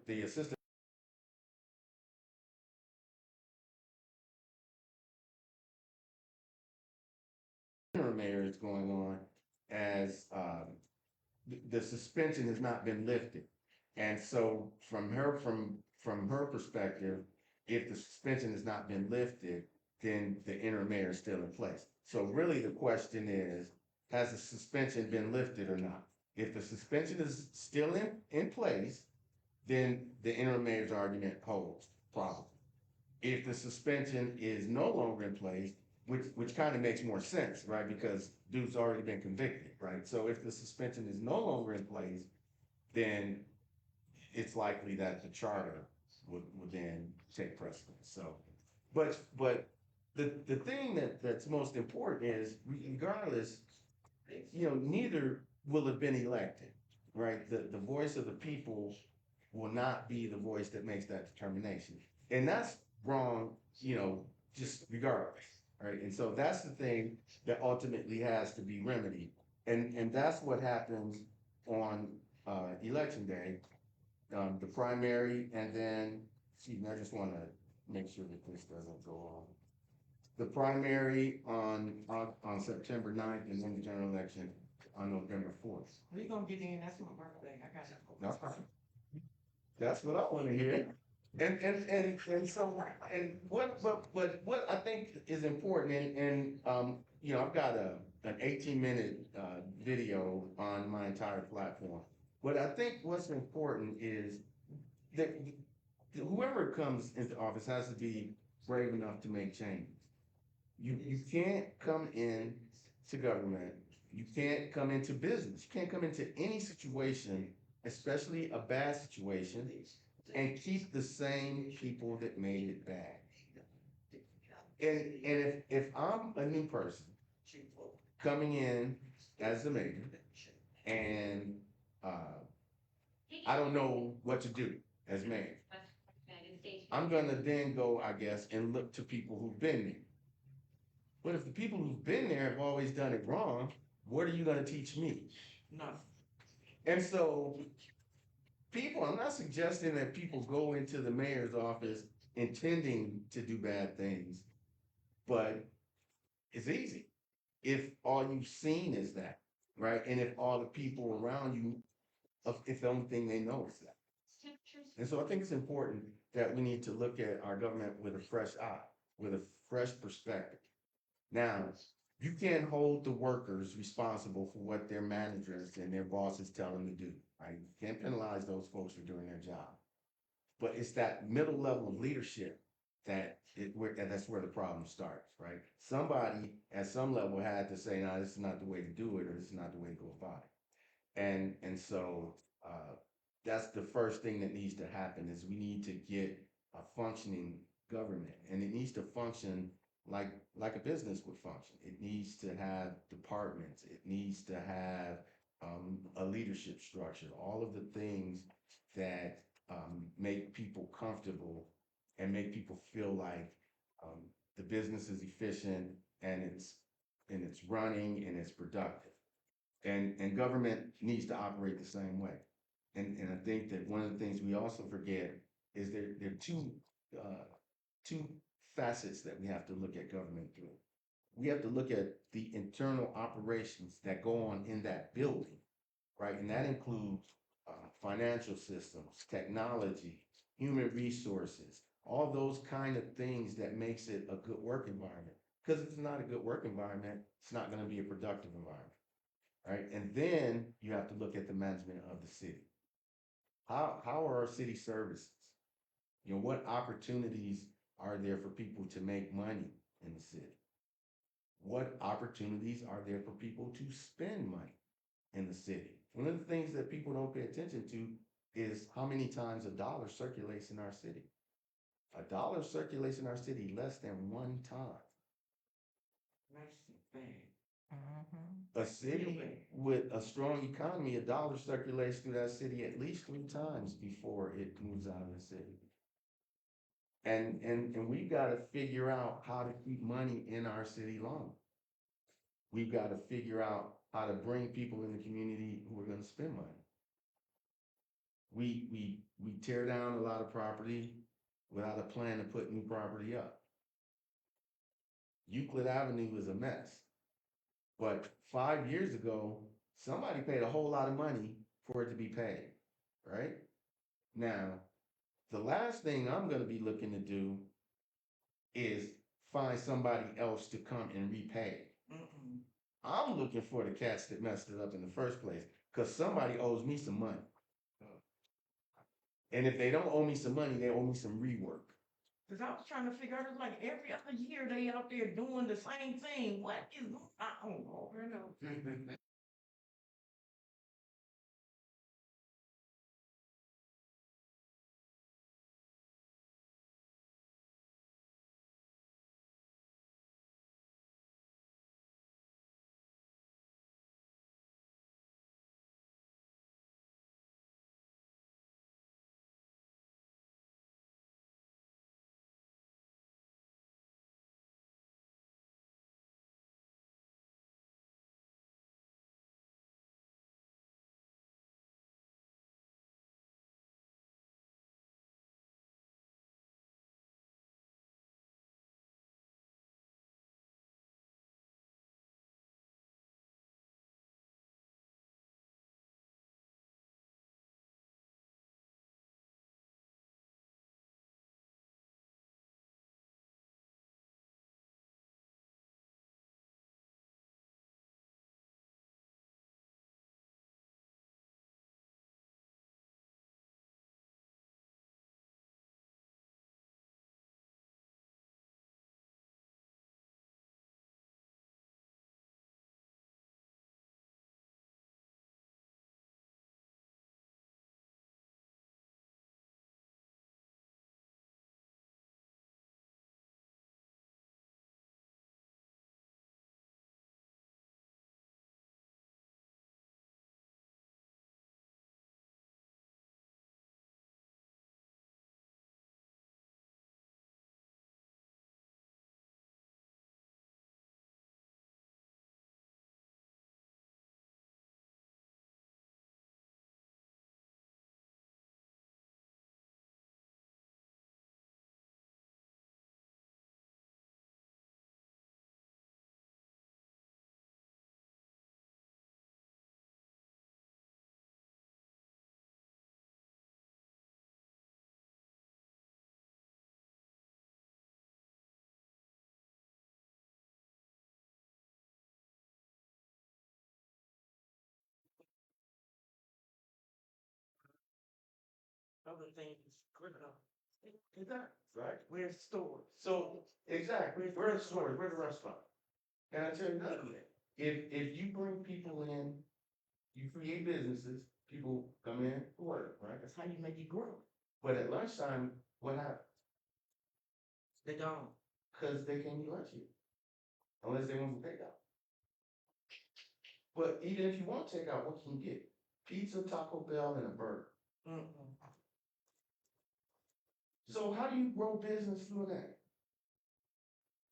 the assistant mayor is going on as the suspension has not been lifted. And so from her perspective, if the suspension has not been lifted, then the interim mayor is still in place. So really the question is, has the suspension been lifted or not? If the suspension is still in place, then the interim mayor's argument holds probably. If the suspension is no longer in place, which kind of makes more sense, right? Because dude's already been convicted, right? So if the suspension is no longer in place, then it's likely that the charter would then take precedence. So, but the thing that's most important is regardless, neither will have been elected, right? The voice of the people will not be the voice that makes that determination. And that's wrong, just regardless, right? And so that's the thing that ultimately has to be remedied. And that's what happens on election day, the primary, and then, excuse me, I just want to make sure that this doesn't go on. The primary on September 9th, and then the general election on November 4th. Are you gonna get in? That's my birthday. I got it. That's fine. That's what I want to hear. And so and what I think is important and I've got an 18-minute video on my entire platform. But I think what's important is that whoever comes into office has to be brave enough to make changes. You can't come in to government. You can't come into business. You can't come into any situation, especially a bad situation, and keep the same people that made it bad. And if I'm a new person coming in as the mayor and uh, I don't know what to do as mayor, I'm gonna then go, I guess, and look to people who've been there. But if the people who've been there have always done it wrong, what are you gonna teach me? Nothing. And so I'm not suggesting that people go into the mayor's office intending to do bad things, but it's easy if all you've seen is that, right? And if all the people around you, if the only thing they know is that. And so I think it's important that we need to look at our government with a fresh eye, with a fresh perspective. Now, you can't hold the workers responsible for what their managers and their bosses tell them to do, right? You can't penalize those folks for doing their job. But it's that middle level of leadership that's where the problem starts, right? Somebody at some level had to say, no, this is not the way to do it, or this is not the way to go about it. And so that's the first thing that needs to happen is we need to get a functioning government, and it needs to function like a business would function. It needs to have departments. It needs to have a leadership structure. All of the things that make people comfortable and make people feel like um, the business is efficient and it's running and it's productive. And government needs to operate the same way. And I think that one of the things we also forget is there are two facets that we have to look at government through. We have to look at the internal operations that go on in that building, right? And that includes financial systems, technology, human resources, all those kind of things that makes it a good work environment. Because if it's not a good work environment, it's not going to be a productive environment, right? And then you have to look at the management of the city. How are our city services? What opportunities are there for people to make money in the city? What opportunities are there for people to spend money in the city? One of the things that people don't pay attention to is how many times a dollar circulates in our city. A dollar circulates in our city less than one time. That's the thing. A city with a strong economy, a dollar circulates through that city at least three times before it moves out of the city. And we've got to figure out how to keep money in our city long. We've got to figure out how to bring people in the community who are going to spend money. We tear down a lot of property without a plan to put new property up. Euclid Avenue is a mess. But 5 years ago, somebody paid a whole lot of money for it to be paid, right? Now, the last thing I'm gonna be looking to do is find somebody else to come and repay. Mm-mm. I'm looking for the cats that messed it up in the first place, because somebody owes me some money. And if they don't owe me some money, they owe me some rework. Cause I was trying to figure out, it's like every other year they out there doing the same thing. What is, I don't know, you know. Other things, criminal. Exactly, right? Where's stores? So, exactly, where are the stores, where the restaurant? And I tell you another thing, if you bring people in, you create businesses, people come in, work, right? That's how you make it grow. But at lunchtime, what happens? They don't. Because they can't eat lunch here, unless they want to take out. But even if you want takeout, what can you get? Pizza, Taco Bell, and a burger. Mm-mm. So how do you grow business through that?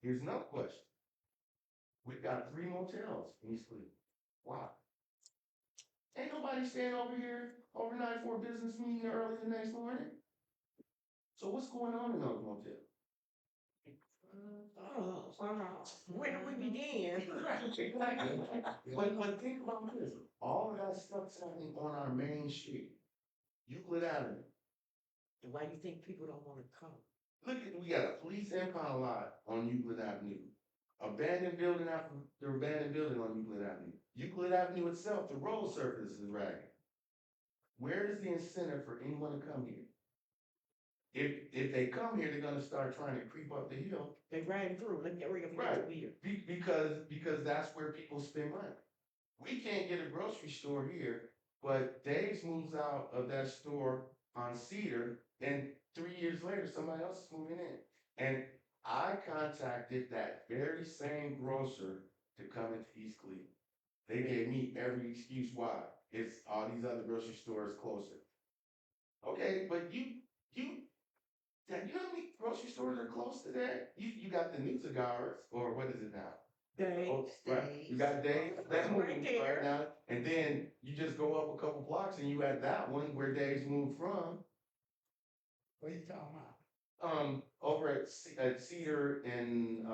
Here's another question. We've got 3 motels in East Cleveland. Why? Ain't nobody staying over here overnight for a business meeting early the next morning. So what's going on in those motels? Where do we begin? Exactly. But think about this. All of that stuff's happening on our main street, Euclid Avenue. Why do you think people don't want to come? Look at, we got a police impound lot on Euclid Avenue. Abandoned building after the abandoned building on Euclid Avenue. Euclid Avenue itself, the road surface is ragged. Where is the incentive for anyone to come here? If they come here, they're gonna start trying to creep up the hill. They ran through. Let me hurry up and Right. get over here. Because that's where people spend money. We can't get a grocery store here, but Dave's moves out of that store on Cedar, and 3 years later, somebody else is moving in. And I contacted that very same grocer to come into East Cleveland. They gave me every excuse why. It's all these other grocery stores closer. Okay, but you know how many grocery stores are close to that? You got the Nutsigars, or what is it now? Days. Right, you got Dave's, that's Right moving there. right now, and then you just go up a couple blocks and you at that one where Dave's moved from. What you talking about? Over at Cedar and,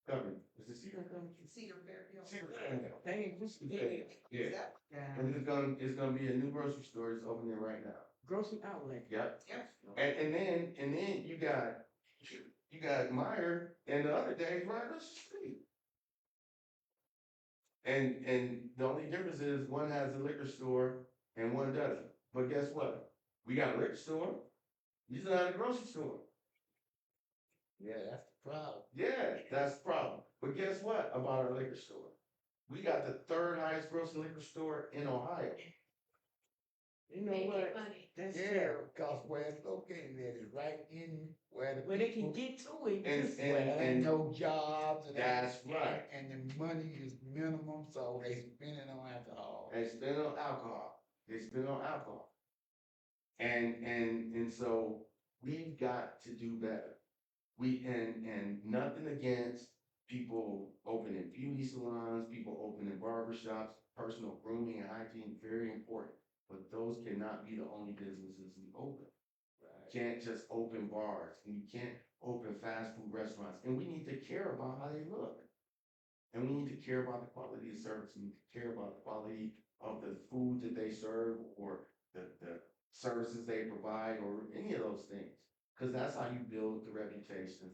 Government, is it Cedar and Government? Cedar Fairfield. Cedar Fairfield. Days. Yeah, Yeah. and it's gonna be a new grocery store, it's opening right now. Grocery outlet. Yep. Yep. And then you got Meyer and the other Dave's right across the street. And the only difference is one has a liquor store and one doesn't. But guess what? We got a liquor store. You still have a grocery store. Yeah, that's the problem. Yeah, that's the problem. But guess what about our liquor store? We got the third highest grossing liquor store in Ohio. You know what? That's Yeah, terrible. because where it's located at is right in where the Where they can people, get to it. And- just- and- where there ain't no jobs and That's everything, right. and the money is minimum, so they spend it on alcohol. They spend on alcohol. They spend on alcohol. And so we've got to do better. And nothing against people opening beauty salons, people opening barbershops, personal grooming and hygiene, very important. But those cannot be the only businesses we open. Right. Can't just open bars, and we can't open fast food restaurants, and we need to care about how they look. And we need to care about the quality of service, we need to care about the quality of the food that they serve, or the services they provide, or any of those things. Cause that's how you build the reputation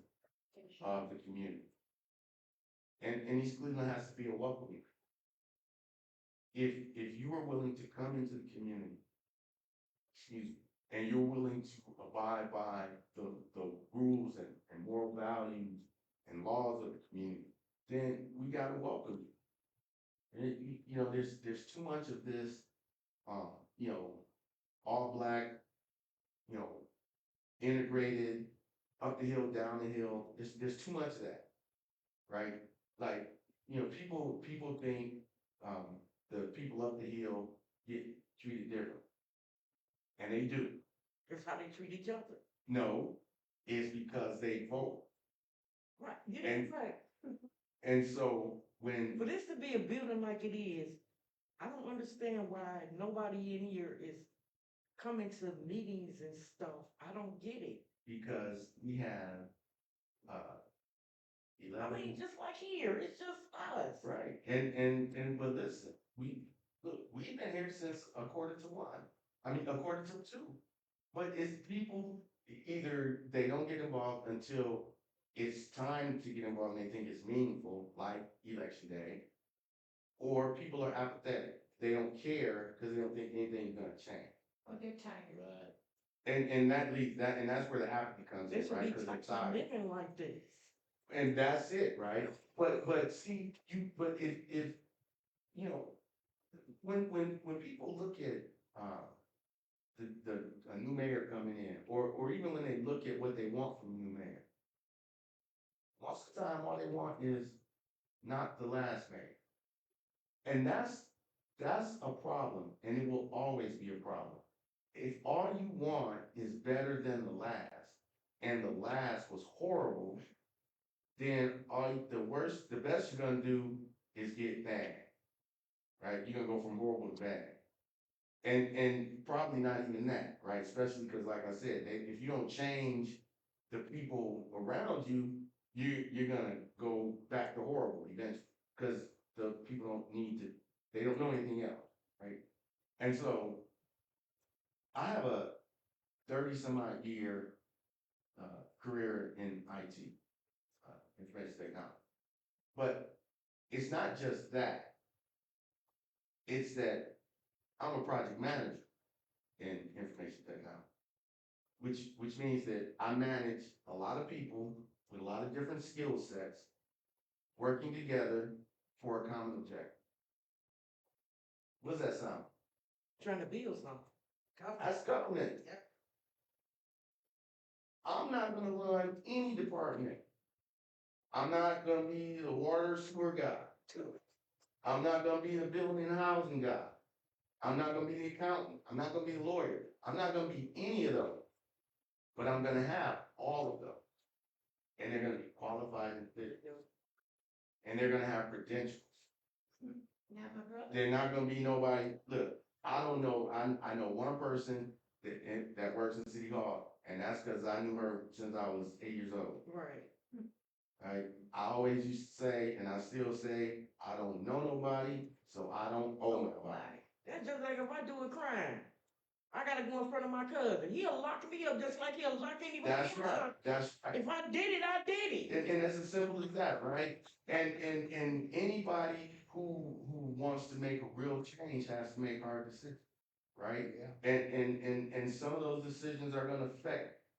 of the community. And East Cleveland has to be a welcoming. If you are willing to come into the community, excuse me, and you're willing to abide by the rules and moral values and laws of the community, then we gotta welcome you. And you know, there's too much of this, you know, all black, you know, integrated, up the hill, down the hill. There's too much of that, right? Like, you know, people think the people up the hill get treated different, and they do. That's how they treat each other. No, it's because they vote, Right. Yeah, And- right. and so when For this to be a building like it is, I don't understand why nobody in here is coming to meetings and stuff. I don't get it. because we have I 11. mean, just like here, it's just us. Right, and but listen, we've been here since a quarter to one. I mean, a quarter to two. But it's people, either they don't get involved until it's time to get involved and they think it's meaningful, like election day, or people are apathetic. They don't care because they don't think anything's gonna change. Well, they're tired. Right. And that leads that, and that's where the apathy comes They in, should right? be Because they're tired tired. living like this. And that's it, right? But see, but if, you know, when people look at, a new mayor coming in, or even when they look at what they want from a new mayor, most of the time, all they want is not the last mayor. And that's a problem, and it will always be a problem. If all you want is better than the last, and the last was horrible, then the best you're gonna do is get bad, right? You're gonna go from horrible to bad. And probably not even that, right? Especially because, like I said, if you don't change the people around you, you're gonna go back to horrible eventually. Because the people they don't know anything else, right? And so I have a 30-some-odd year career in IT, information technology. But it's not just that. It's that I'm a project manager in information technology, which means that I manage a lot of people with a lot of different skill sets working together for a common objective. What does that sound? Trying to build something. That's government. Yep. I'm not gonna run any department. I'm not gonna be the water sewer guy. I'm not gonna be the building and housing guy. I'm not gonna be the accountant. I'm not gonna be the lawyer. I'm not gonna be any of those. But I'm gonna have all of them. And they're gonna be qualified and fit. and they're gonna have credentials. Not my brother. They're not gonna be nobody, look, I don't know, I know one person that works in City Hall, and that's because I knew her since I was 8 years old. Right. Right? I always used to say, and I still say, I don't know nobody, so I don't owe nobody. That's just like if I do a crime. I gotta go in front of my cousin. He'll lock me up just like he'll lock anybody else That's right, up. that's right. If I did it, I did it. And it's as simple as that, right? And anybody who wants to make a real change has to make hard decisions, right? Yeah. And some of those decisions are gonna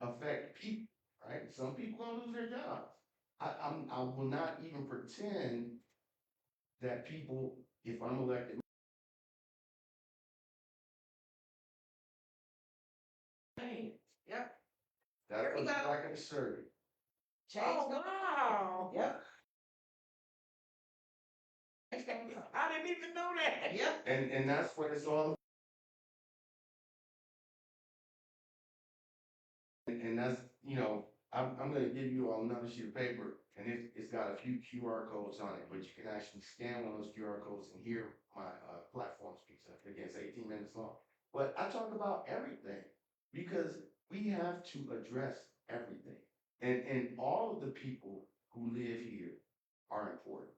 affect people, right? Some people gonna lose their jobs. I will not even pretend that people, if I'm elected, Yep. that's Here we what go. I can assert. Change. Oh, wow. Yep. I didn't even know that. Yep. And that's what it's all. And that's, I'm gonna give you all another sheet of paper, and it's got a few QR codes on it, but you can actually scan one of those QR codes and hear my platform speaks. Again, it's 18 minutes long. But I talk about everything because we have to address everything. And all of the people who live here are important.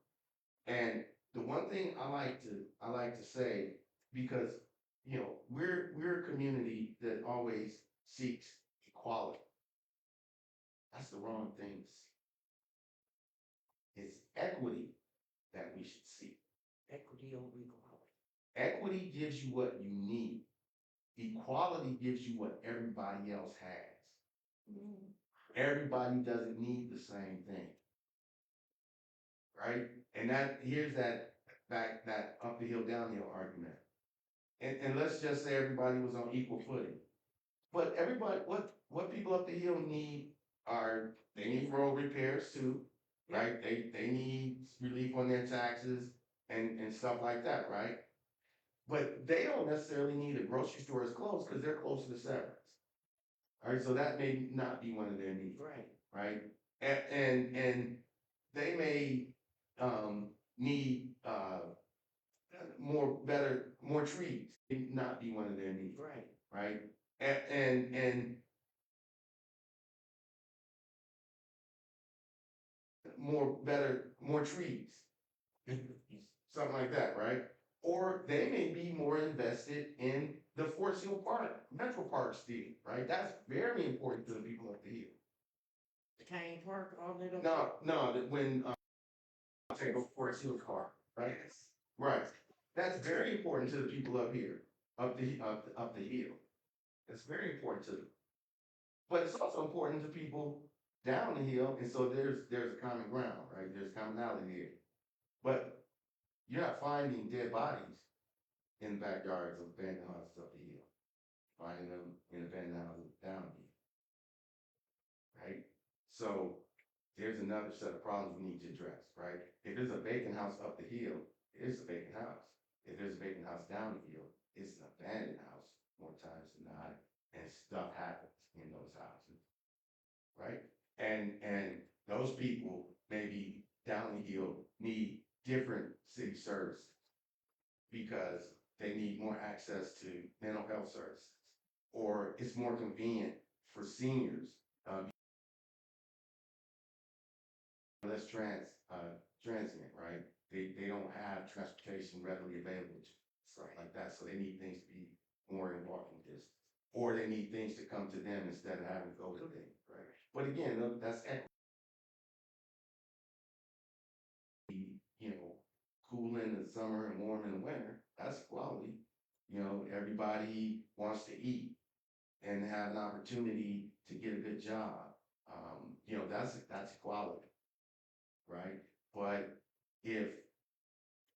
And the one thing I like to say, because we're a community that always seeks equality. That's the wrong thing to see. It's equity that we should seek. Equity over equality. Equity gives you what you need. Equality gives you what everybody else has. Everybody doesn't need the same thing. Right? And here's that up the hill, downhill argument. And let's just say everybody was on equal footing. But everybody, what people up the hill need they need road repairs too, right? They need relief on their taxes and stuff like that, right? But they don't necessarily need a grocery store as close because they're close to Severance. All right, so that may not be one of their needs. Right. Right? And they may need more trees. It not be one of their needs. Right. Right? And more trees. Something like that, right? Or they may be more invested in the Forest Hill Park, Metro Park still, right? That's very important to the people up the hill. The Kane Park, all that up No, that when take a Forest Hill Park, right? Right. That's very important to the people up here, up the hill. It's very important to them. But it's also important to people down the hill, and so there's a common ground, right? There's commonality here. But you're not finding dead bodies in the backyards of abandoned houses up the hill. Finding them in abandoned houses down the hill. Right? So there's another set of problems we need to address, right? If there's a vacant house up the hill, it's a vacant house. If there's a vacant house down the hill, it's an abandoned house more times than not, and stuff happens in those houses, right? And those people maybe down the hill need different city services because they need more access to mental health services, or it's more convenient for seniors. Less transient, right? They don't have transportation readily available to stuff like that, so they need things to be more in walking distance, or they need things to come to them instead of having to go to them, right? But again, that's equity. Cool in the summer and warm in the winter. That's equality. Everybody wants to eat and have an opportunity to get a good job. That's equality. Right? But if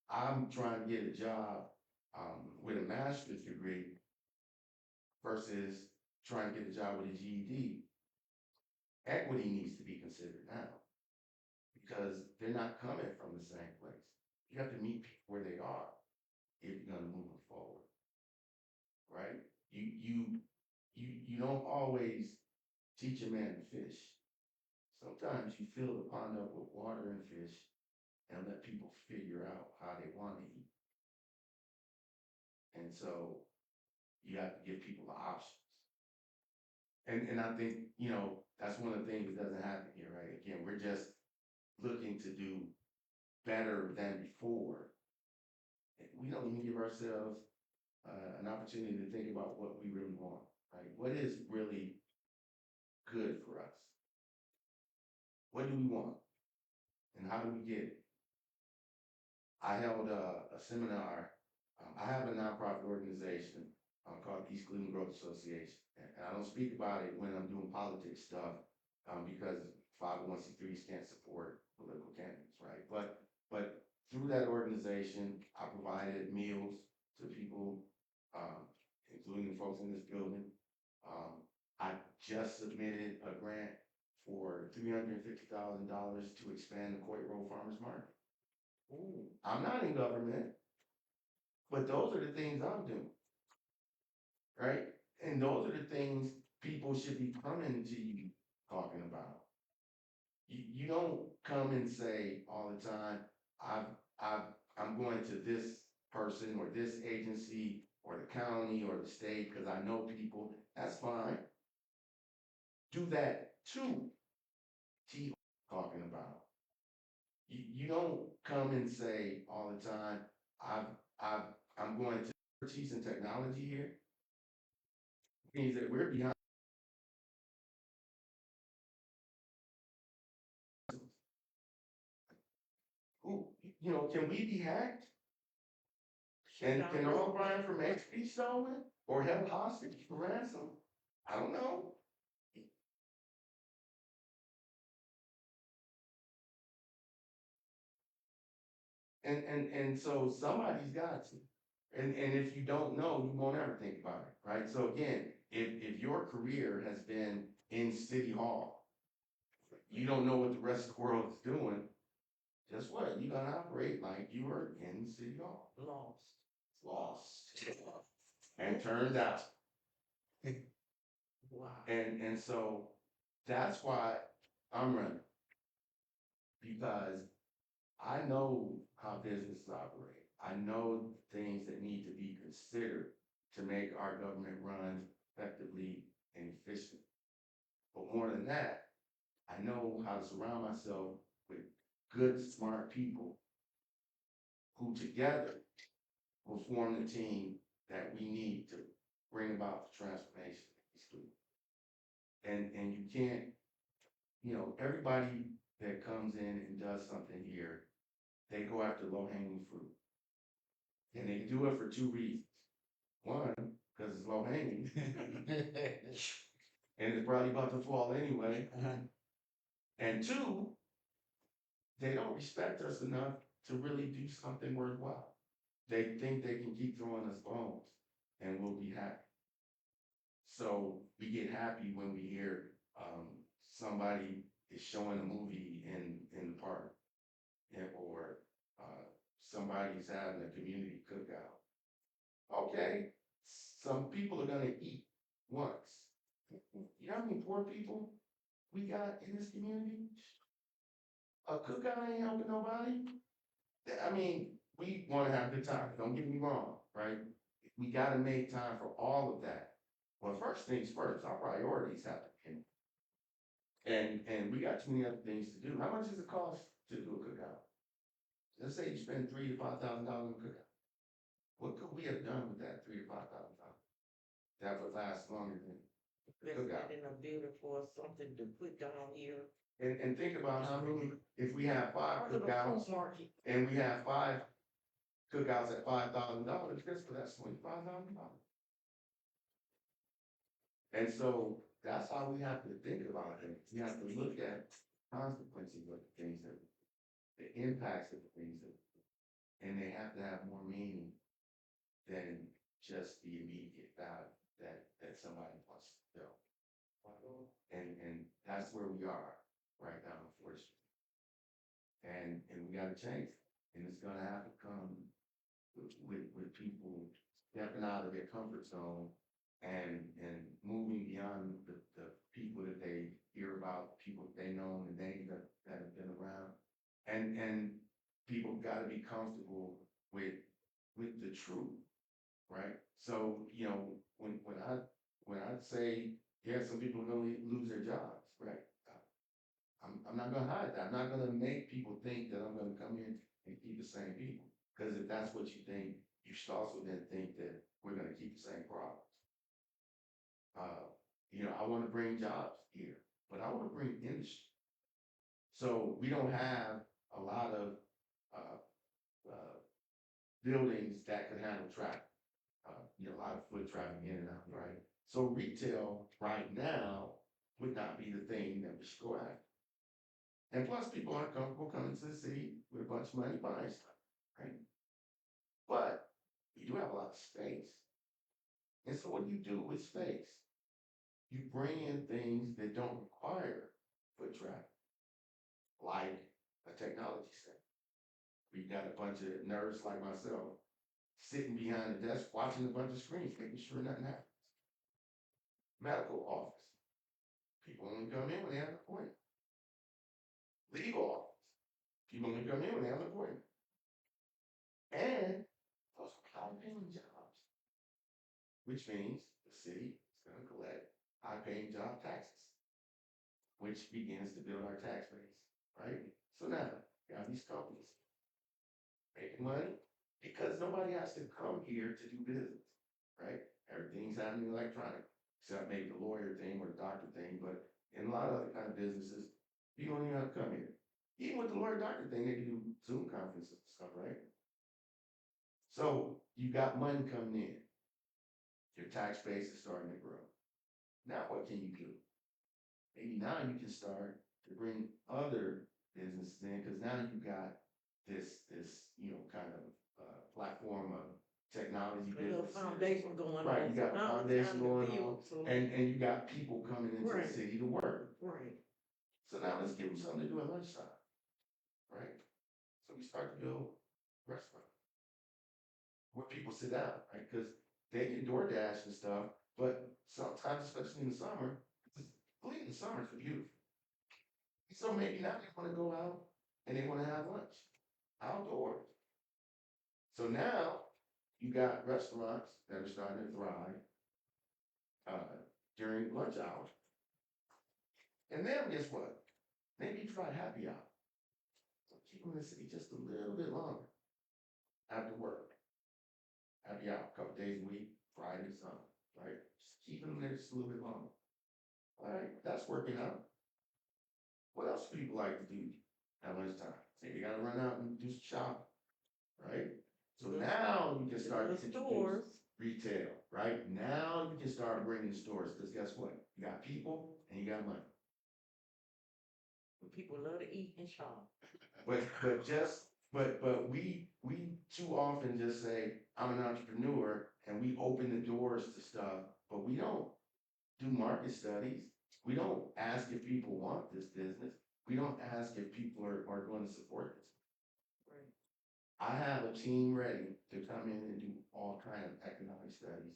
I'm trying to get a job with a master's degree versus trying to get a job with a GED, equity needs to be considered now because they're not coming from the same place. You have to meet people where they are if you're going to move them forward. Right? You don't always teach a man to fish. Sometimes you fill the pond up with water and fish and let people figure out how they want to eat. And so you have to give people the options. And I think, that's one of the things that doesn't happen here, right? Again, we're just looking to do better than before. And we don't even give ourselves an opportunity to think about what we really want, right? What is really good for us? What do we want? And how do we get it? I held a seminar. I have a nonprofit organization called East Cleveland Growth Association. And I don't speak about it when I'm doing politics stuff because 501c3s can't support political candidates, right? But through that organization, I provided meals to people, including the folks in this building. I just submitted a grant for $350,000 to expand the Coit Road Farmers Market. Ooh, I'm not in government, but those are the things I'm doing, right? And those are the things people should be coming to you talking about. You don't come and say all the time, I'm going to this person or this agency or the county or the state because I know people. That's fine. Do that too. T talking about. You don't come and say all the time, I'm going to expertise in technology here. Means that we're behind. Who, can we be hacked? shut And down can all of roads. our information be stolen or held hostage for ransom? I don't know. And so somebody's got to. And if you don't know, you won't ever think about it, right? So again, if your career has been in City Hall, you don't know what the rest of the world is doing, guess what? You're gonna operate like you were in City Hall. Lost. And turned out. Wow. And so that's why I'm running. Because I know how businesses operate. I know things that need to be considered to make our government run effectively and efficient. But more than that, I know how to surround myself with good, smart people who together will form the team that we need to bring about the transformation in these schools. And you can't, everybody that comes in and does something here, they go after low-hanging fruit. And they do it for two reasons. One, because it's low-hanging, and it's probably about to fall anyway. And two, they don't respect us enough to really do something worthwhile. They think they can keep throwing us bones and we'll be happy. So we get happy when we hear somebody is showing a movie in the park, or somebody's having a community cookout. Okay, some people are gonna eat once. You know how many poor people we got in this community? A cookout ain't helping nobody. I mean, we wanna have a good time, don't get me wrong, right? We gotta make time for all of that. Well, first things first, our priorities have to be. And we got too many other things to do. How much does it cost to do a cookout? Let's say you spend $3,000 to $5,000 on a cookout. What could we have done with that $3,000 to $5,000? That would last longer than cookout. Invested in a building for something to put down here. And think about how many, if we have five Part of the cookouts food market. and we have five cookouts at $5,000, guess what? That's $25,000. And so that's how we have to think about things. We have to look at consequences of the things that, the impacts of the things that, and they have to have more meaning than just the immediate value that somebody wants to feel. And that's where we are right now, unfortunately. And we gotta change it. And it's gonna have to come with people stepping out of their comfort zone and moving beyond the people that they hear about, people that they know and names that have been around. And say, yeah, some people are gonna lose their jobs, right? I'm not gonna hide that. I'm not gonna make people think that I'm gonna come in and keep the same people. Because if that's what you think, you should also then think that we're gonna keep the same problems. I wanna bring jobs here, but I wanna bring industry. So we don't have a lot of, uh, uh, buildings that could handle traffic. A lot of foot traffic in and out, right? So retail right now would not be the thing that we should go after. And plus, people aren't comfortable coming to the city with a bunch of money buying stuff, right? But we do have a lot of space. And so what do you do with space? You bring in things that don't require foot traffic, like a technology center. We got a bunch of nerds like myself sitting behind the desk watching a bunch of screens, making sure nothing happens. Medical office. People only come in when they have an appointment. Legal office. People only come in when they have an appointment. And those are high-paying jobs, which means the city is going to collect high-paying job taxes, which begins to build our tax base, right? So now, you have these companies making money because nobody has to come here to do business, right? Everything's happening electronic, except maybe the lawyer thing or the doctor thing, but in a lot of other kind of businesses, you don't even have to come here. Even with the lawyer doctor thing, they can do Zoom conferences and stuff, right? So you got money coming in. Your tax base is starting to grow. Now what can you do? Maybe now you can start to bring other businesses in because now you got this kind of platform of technology A little businesses. foundation going on. Right, you got a Now it's foundation time to going on, build some- and you got people coming into the Right. city to work. Right. So now let's give them something to do at lunchtime, right? So we start to build restaurants where people sit down, right? Because they can DoorDash and stuff, but sometimes, especially in the summer, believe in the summers are beautiful. So maybe now they want to go out and they want to have lunch outdoors. So now you got restaurants that are starting to thrive during lunch hour. And then guess what? Maybe you try happy hour. So keep them in the city just a little bit longer after work. Happy hour, a couple days a week, Friday, something, right? Just keeping them there just a little bit longer. All right, that's working out. What else do people like to do at lunchtime? Say you gotta run out and do some shopping, right? So now you can start The to stores. introduce retail, right? Now you can start bringing stores, because guess what? You got people and you got money. People love to eat and shop. But we too often just say, I'm an entrepreneur, and we open the doors to stuff, but we don't do market studies. We don't ask if people want this business. We don't ask if people are going to support this. Right. I have a team ready to come in and do all kind of economic studies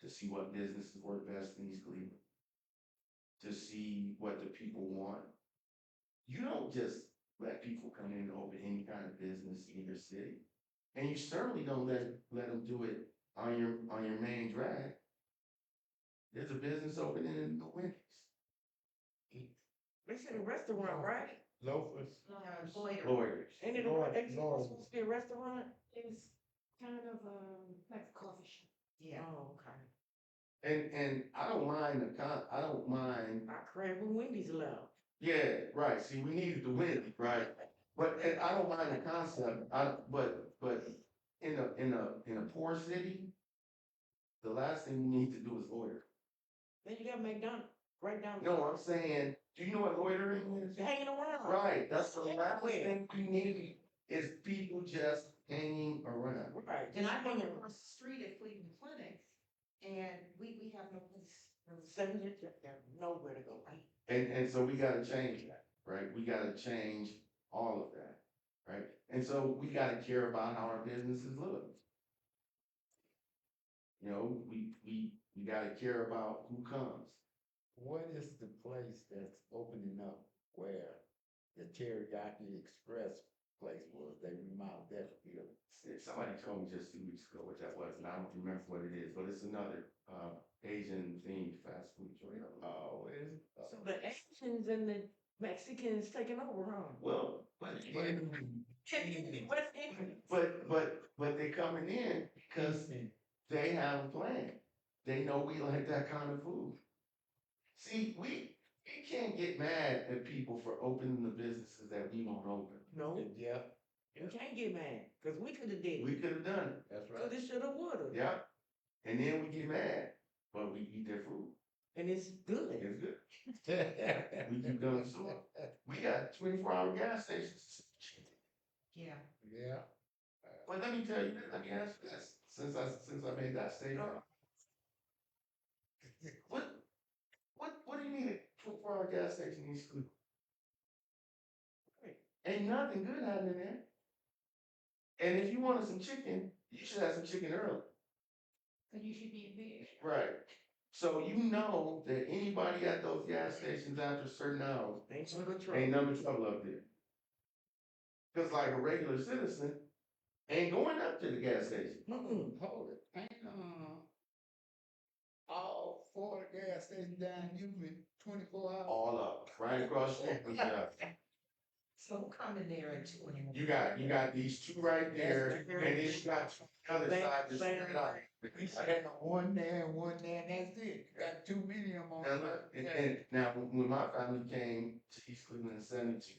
to see what businesses work best in East Cleveland, to see what the people want. You don't just let people come in and open any kind of business in your city, and you certainly don't let them do it on your main drag. There's a business opening in the Wendy's. They said a restaurant, right? Loafers. Lawyers. Ain't it Lord, it's Lord. supposed to be a restaurant? It's kind of like a coffee shop. Yeah. Oh, okay. And I don't mind I don't mind. I crave when Wendy's allowed. Yeah, right. See, we needed the Wendy, right? But and I don't mind the concept. But in a poor city, the last thing you need to do is loiter. Then you got McDonald's right down. No, I'm saying, do you know what loitering is? Hanging around. Right. That's the last Everywhere. thing you need is people just hanging around. Right. And I Just live hanging across the street at Cleveland Clinic, and we have no place. around. 7 years, nowhere to go. And so we gotta change that, right? We gotta change all of that, right? And so we gotta care about how our businesses look. We gotta care about who comes. What is the place that's opening up where the Teriyaki Express place was, they remodeled that field. Somebody told me just 2 weeks ago what that was, and I don't remember what it is, but it's another, Asian themed fast food joint. Oh, is it? So the Asians and the Mexicans taking over, huh? Well, West Indian. but they coming in because they have a plan. They know we like that kind of food. See, we can't get mad at people for opening the businesses that we won't open. No, Yeah, we can't get mad, cause we could've did We it. could have done it, that's right. Coulda, shoulda, woulda. yeah. And then we get mad, but we eat their food. And it's good. It's good. We keep going to store. We got 24-hour gas stations. Yeah. Yeah. But let me tell you, let me ask you this, since I made that statement. What do you need a 24-hour gas station in East Cleveland? Ain't nothing good happening there. And if you wanted some chicken, you should have some chicken early. Cause you should be big. Right. So you know that anybody at those gas stations after certain hours Ain't no trouble. ain't number trouble up there. Cause like a regular citizen ain't going up to the gas station. Mm-mm. Hold it, ain't, all four gas stations down usually 24 hours? All up, right across the street from us. So come in there and do it. You got these two right there, and then you got two on the other side just straight up. I got one there and one there, and that's it. You got 2 million on Now, look, and now when my family came to East Cleveland in '72,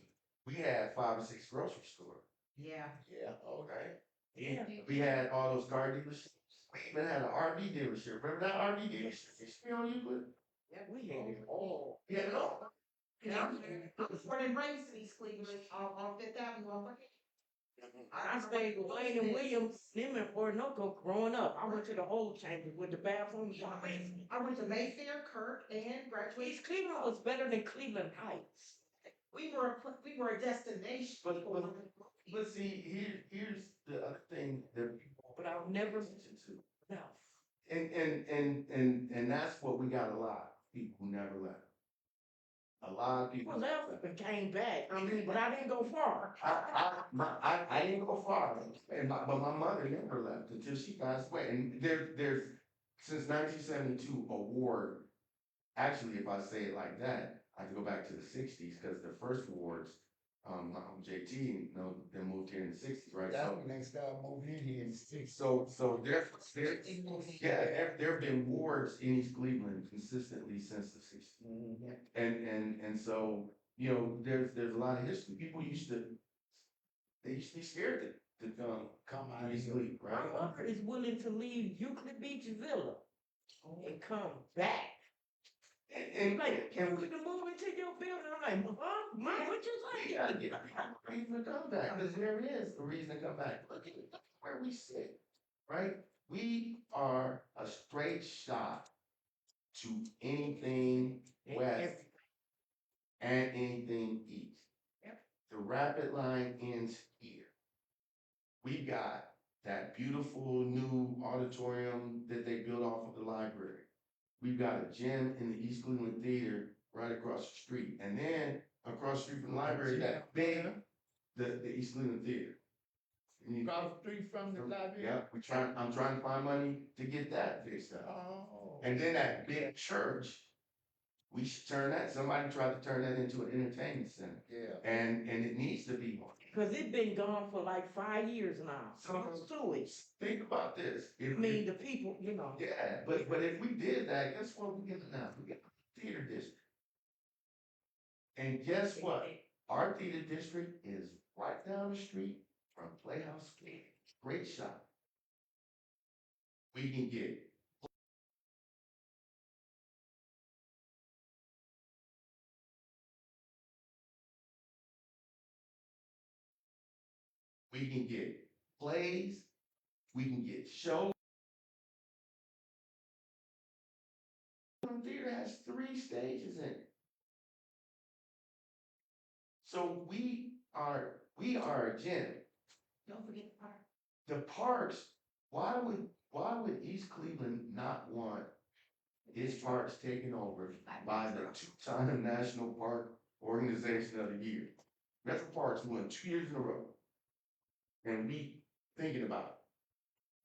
we had 5 or 6 grocery stores. Yeah. Yeah, okay. Yeah. We had all those car dealerships. We even had an RV dealership. Remember that RV dealership? It used to be on Euclid. Yeah, we had it. Oh, We had it all. Yeah. I was born and raised in East Cleveland, on Fifth Avenue, over here. I stayed with Wayne and Williams, them in Orinoco growing up. I went to the old chambers with the bathrooms. I went to Mayfair, Kirk, and graduated. East Cleveland was better than Cleveland Heights. We were a destination. But see, here's the other thing that people But I'll never attention to. no. And that's what we got a lot. People who never left. A lot of people. People left and came back. I mean, but I didn't go far. I didn't go far, but my mother never left until she passed away. And there's since 1972 a ward. Actually, if I say it like that, I have to go back to the '60s because the first wards, JT, they moved here in the '60s, right? that's So when they started moving in here in the 60s. so there have been wards in East Cleveland consistently since the '60s. And so, there's a lot of history. People used to be scared to Come to out East here. Cleveland, My right? mother is willing to leave Euclid Beach Villa and come back. And Like, can we move into your building? I'm like, huh? Mom, what you we say? gotta get a reason to come back, because there is a reason to come back. Look at where we sit, right? We are a straight shot to anything west and anything east. Yep. The rapid line ends here. We got that beautiful new auditorium that they built off of the library. We've got a gym in the East Cleveland Theater right across the street. And then across the street from the library, that big, the East Cleveland Theater. Across the street from the library? Yeah, I'm trying to find money to get that fixed up. Oh. And then that big church, we should turn that, somebody tried to turn that into an entertainment center. Yeah. And it needs to be one. Cause it's been gone for like 5 years now. So- So it. Think about this. I mean, the people, Yeah, but if we did that, guess what we get now? We get a theater district. And guess what? Our theater district is right down the street from Playhouse Square. Great shot. We can get plays, we can get shows. The theater has 3 stages in it. So we are a gym. Don't forget the park. The parks, why would East Cleveland not want its parks taken over by the 2-time National Park Organization of the Year? Metro Parks won 2 years in a row. and we thinking about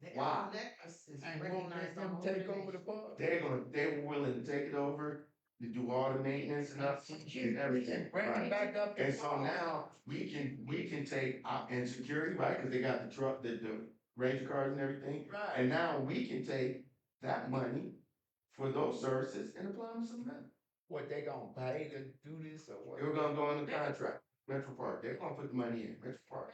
The Wow. electors is And won't let recognized them all over take the over the nation. park. it. They were willing to take it over, to do all the maintenance and upkeep and everything. Bring Right. it back up. to And so par. now we can take and security, right? Because they got the truck, the Ranger cars and everything. Right. And now we can take that money for those services and apply them some money. What, they gonna pay to do this or what? They were gonna go on the contract, Metro Park. They're gonna put the money in Metro Park.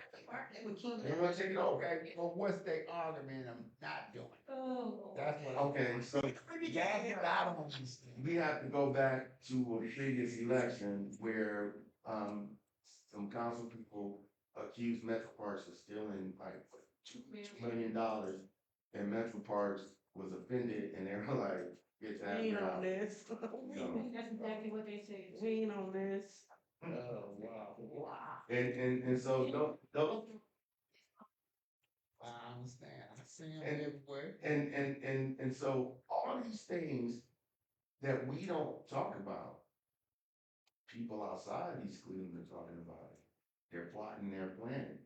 They would keep They're gonna take it over. Okay, well, what's their argument of not doing? Oh. That's what. Okay, so That's what I don't understand. we have to go back to a previous election where, some council people accused Metro Parks of stealing like $2 million. And Metro Parks was offended and they were like, get that We ain't out. on this. That's exactly what they said. We ain't on this. Oh, wow. And so those, I understand. I see them And- everywhere. and so all these things that we don't talk about, people outside East Cleveland are talking about it. They're plotting, they're planning.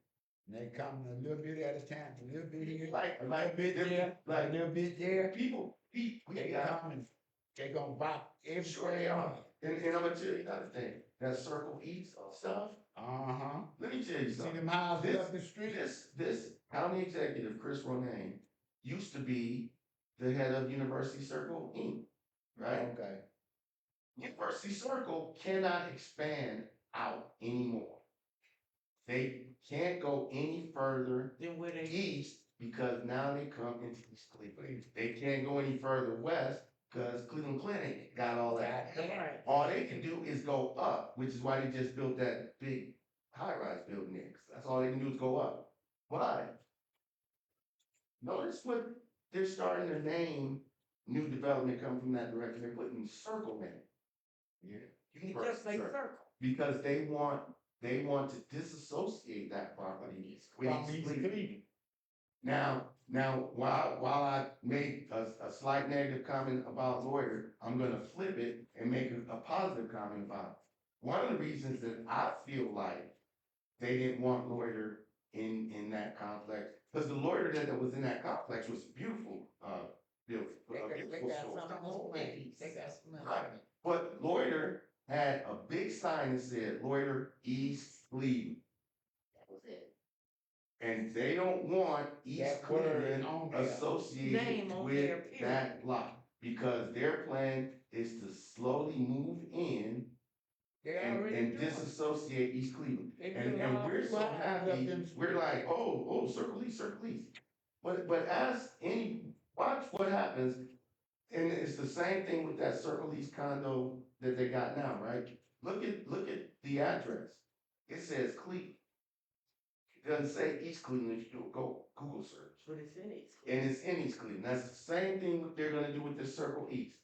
And they come a little bit at a time, a little bit here, Like a little bit they're- there, like a little bit there. people, we They got, coming, they gonna buy sure they are. And I'm gonna tell you another thing, that Circle East stuff, Uh-huh. let me tell you See something. them houses This- up the street? This county executive, Chris Ronayne, used to be the head of University Circle Inc., right? Okay. University Circle cannot expand out anymore. They can't go any further Then where they, east because now they come into East Cleveland. They can't go any further west because Cleveland Clinic got all that. right. All they can do is go up, which is why they just built that big high-rise building there. 'Cause that's all they can do is go up. But notice what they're starting to name new development coming from that direction. They're putting Circle in it. Yeah. You just say circle. Because they want to disassociate that property with From East East Cleveland. Cleveland. Now, while I made a slight negative comment about Loiter, I'm gonna flip it and make a positive comment about it. One of the reasons that I feel like they didn't want Loiter in that complex, because the Loiter that was in that complex was beautiful, building. They a got beautiful store. some of those things. They got some of Right. But Loiter had a big sign that said Loiter East Cleveland. That was it. And they don't want East That word Cleveland on there. associated Name on there, with period. that block. Because their plan is to slowly move in They and already doing it. disassociate East Cleveland. They And doing all we're so right up happy, them we're streets. like, oh, Circle East. But watch what happens, and it's the same thing with that Circle East condo that they got now, right? Look at the address. It says Cleveland. It doesn't say East Cleveland if you do a Google search. But it's in it. And it's in East Cleveland. That's the same thing they're gonna do with this Circle East.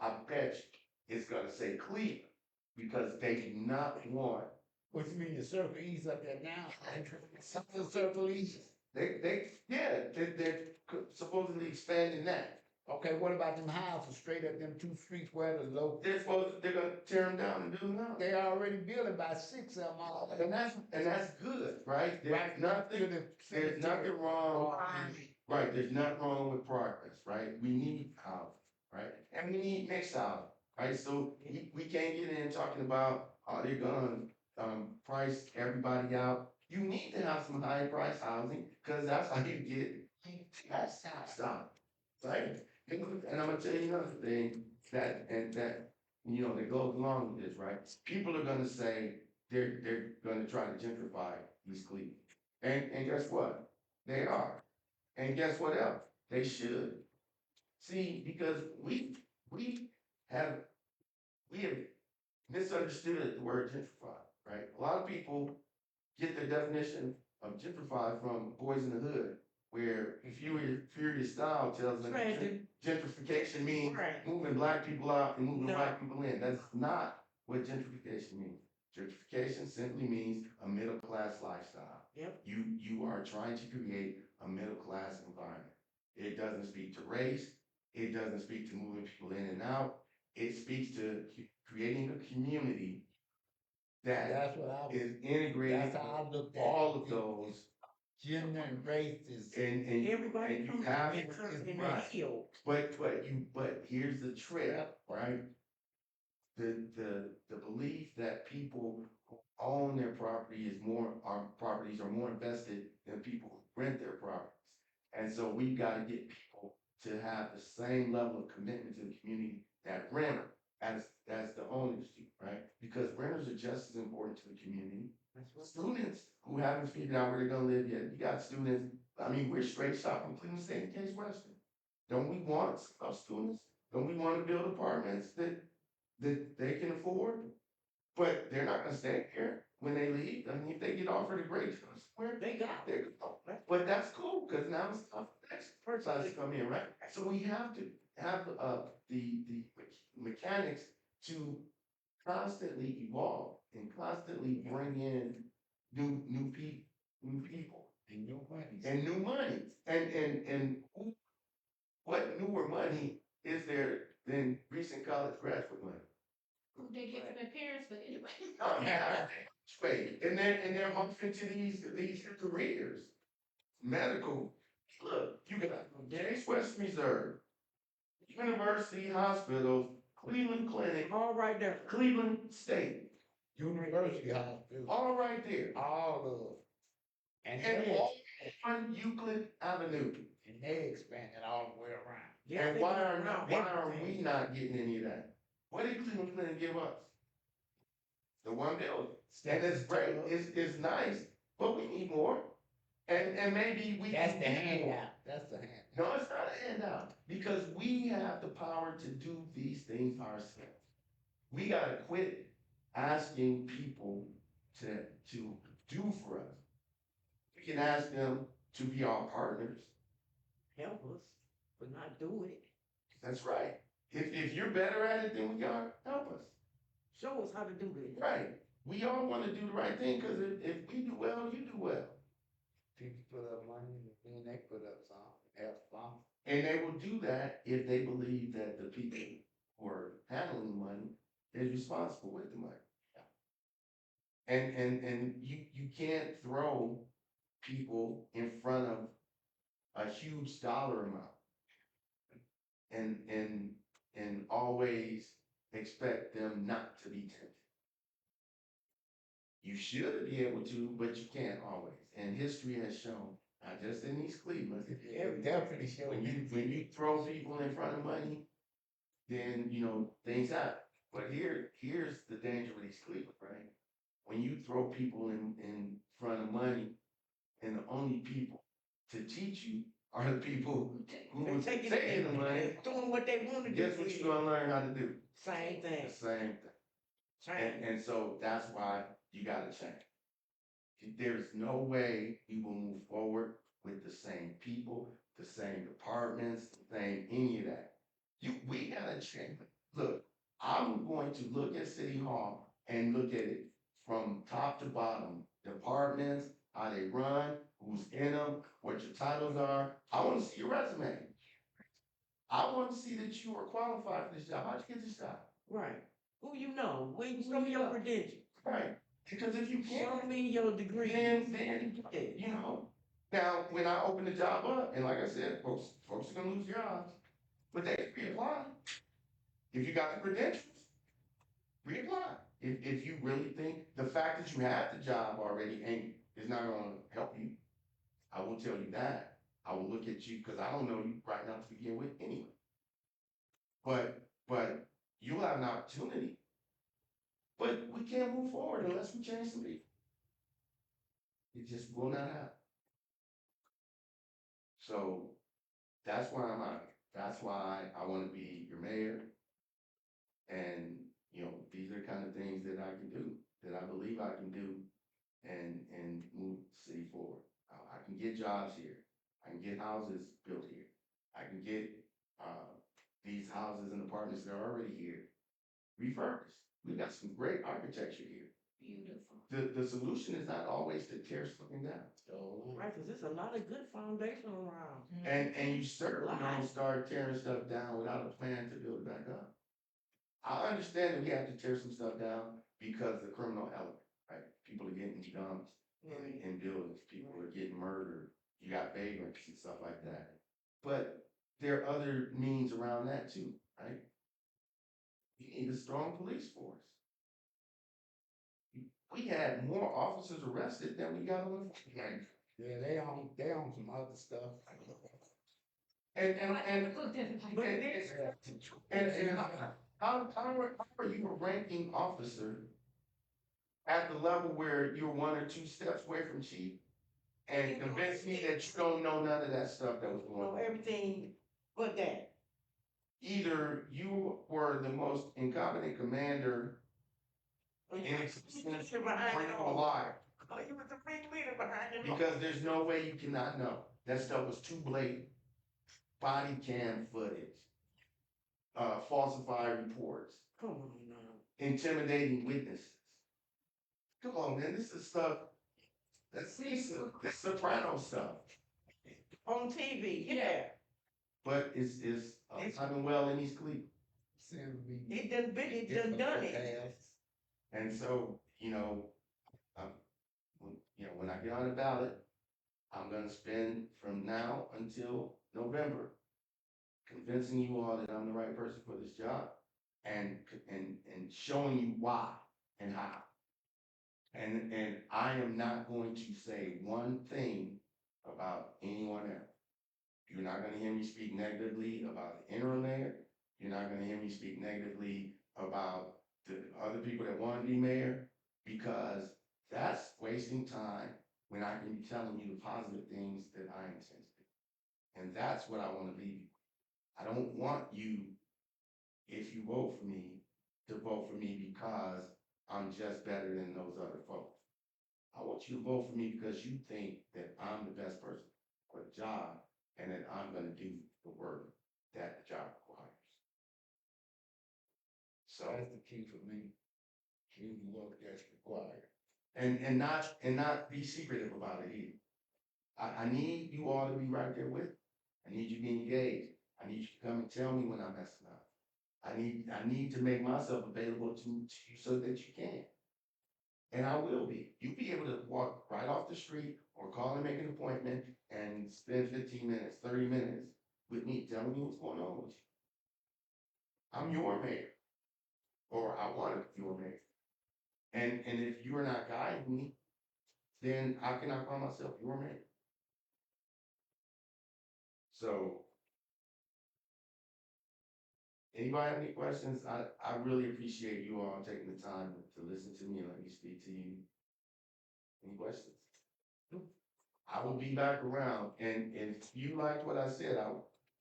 I bet you it's gonna say Cleveland because they do not want, What you mean, the Circle East up there now? Some of the Circle East. they're supposedly expanding that. Okay, what about them houses straight up them two streets where the low? They're gonna tear them down and build them out. They already building about 6 of them all. And that's good, right? Right There's to nothing, the there's cemetery. nothing wrong, right, there's nothing wrong with progress, right? We need housing, right? And we need mixed housing, right? So we can't get in talking about, oh, they're gonna, price everybody out. You need to have some high price housing, cause that's how you get that stop, right? And I'm gonna tell you another thing that that goes along with this, right? People are gonna say they're gonna try to gentrify East Cleveland. And guess what? They are. And guess what else? They should. See, because we have misunderstood the word gentrify, right? A lot of people get their definition of gentrify from Boys in the Hood, where Furious Style tells them Tragic. gentrification means Right. moving black people out and moving No. white people in. That's not what gentrification means. Gentrification simply means a middle class lifestyle. Yep. You are trying to create a middle class environment. It doesn't speak to race. It doesn't speak to moving people in and out. It speaks to creating a community that That's what I was, is integrated that's how I looked at it. all of those gender and race is. and Everybody and you comes have in right. a hill. But here's the trick, right? The belief that people who own their property is more, our properties are more invested than people who rent their properties. And so we've got to get people to have the same level of commitment to the community that renter as the owners do, right? Because renters are just as important to the community. Students who haven't figured out where they're gonna live yet, you got students, I mean, we're straight shot from Cleveland State and Case Western. Don't we want our students? Don't we want to build apartments that they can afford? But they're not gonna stay here when they leave. I mean, if they get offered a great job somewhere, They got they're but that's cool, because now it's time for the next person to come in, right? So we have to have the mechanics to constantly evolve and constantly bring in new people And no money. and new money. And what newer money is there than recent college graduate money? Who they get from their parents, but anyway. Oh, yeah, wait, and they're off into these careers. Medical, look, you got Case West Reserve, University Hospitals, Cleveland Clinic, All right there. Cleveland State, University hospital, all right there. all of. And And they, all on Euclid Avenue. and they expanded all the way around. Yeah, And they why go are around why are everything. we not getting any of that? What did Cleveland Clinic give us? The one building. And it's great, it's nice, but we need more. And maybe we That's can the get more. handout, that's the handout. No, it's not a handout, because we have the power to do these things ourselves. We gotta quit asking people to do for us. We can ask them to be our partners. Help us, but not do it. That's right. If you're better at it than we are, help us. Show us how to do this. Right. We all wanna do the right thing, cause if we do well, you do well. People put up money, and then they put up some, help some. And they will do that if they believe that the people who are handling the money is responsible with the money. And you can't throw people in front of a huge dollar amount and always expect them not to be tempted. You should be able to, but you can't always. And history has shown, not just in East Cleveland, It definitely show. when you throw people in front of money, then things happen. But here's the danger with East Cleveland, right? When you throw people in front of money, and the only people to teach you are the people who They're are taking taking the money. doing what they want to do. Guess what you're gonna learn how to do? Same thing. The same thing. Change. And so that's why you gotta change. There's no way we will move forward with the same people, the same departments, the same any of that. We gotta change. Look, I'm going to look at City Hall and look at it from top to bottom. Departments, how they run, who's in them, what your titles are. I wanna see your resume. I want to see that you are qualified for this job. How'd you get this job? Right. Who you know? Where you show me your credentials. Right. Because if you Show can't, me your degree. then now when I open the job up, and like I said, folks are gonna lose jobs, but they can reapply. If you got the credentials, reapply. If you really think the fact that you have the job already is not gonna help you, I will tell you that. I will look at you because I don't know you right now to begin with anyway. But you'll have an opportunity. But we can't move forward unless we change some people. It just will not happen. So that's why I'm out here. That's why I want to be your mayor. And these are the kind of things that I can do, that I believe I can do, and move the city forward. I can get jobs here. I can get houses built here. I can get these houses and apartments that are already here refurbished. We've got some great architecture here. Beautiful. The solution is not always to tear something down. Right, because there's a lot of good foundation around. And you certainly don't start tearing stuff down without a plan to build it back up. I understand that we have to tear some stuff down because the criminal element, right? People are getting dumped, in buildings. People are getting murdered. You got vagrants and stuff like that. But there are other means around that too, right? You need a strong police force. We had more officers arrested than we got on the like, Yeah, they on some other stuff. and But it is. and how are you a ranking officer at the level where you're one or two steps away from chief and convince me that you don't know none of that stuff that was going Know on? everything but that. Either you were the most incompetent commander in existence, or you're a liar. Oh, you was the big leader behind it. Because there's no way you cannot know. That stuff was too blatant. Body cam footage, falsified reports, Come on now. intimidating witnesses. Come on, man, this is stuff, that's soprano stuff. On TV, yeah. But it's alive and well in East Cleveland. It done it. And so, when I get on the ballot, I'm gonna spend from now until November convincing you all that I'm the right person for this job and showing you why and how. And I am not going to say one thing about anyone else. You're not gonna hear me speak negatively about the interim mayor. You're not gonna hear me speak negatively about the other people that want to be mayor, because that's wasting time when I can be telling you the positive things that I intend to do. And that's what I want to leave you. I don't want you, if you vote for me, to vote for me because I'm just better than those other folks. I want you to vote for me because you think that I'm the best person for the job and that I'm going to do the work that the job requires. So That's the key for me. Do the work that's required. and not be secretive about it either. I need you all to be right there with me. I need you to be engaged. I need you to come and tell me when I'm messing up. I need to make myself available to you so that you can. And I will be. You'll be able to walk right off the street or call and make an appointment and spend 15 minutes, 30 minutes with me telling me what's going on with you. I'm your mayor, or I want to be your mayor. And if you're not guiding me, then how can I call myself your mayor? So, anybody have any questions? I really appreciate you all taking the time to listen to me and let me speak to you. Any questions? I will be back around, and if you liked what I said, I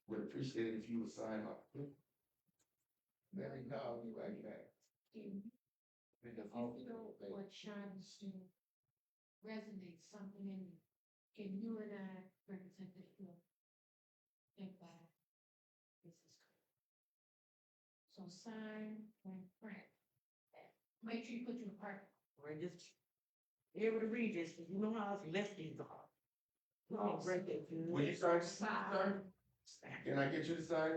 would appreciate it if you would sign up. Let me call you right back. If you feel what Sean's saying resonates something in you, can you and I represent the field? Think about it. This is good. So sign and print. Make sure you put your part. Or just be able to read this, 'cause you know how us lefties are. Will you sign? Can I get you to sign?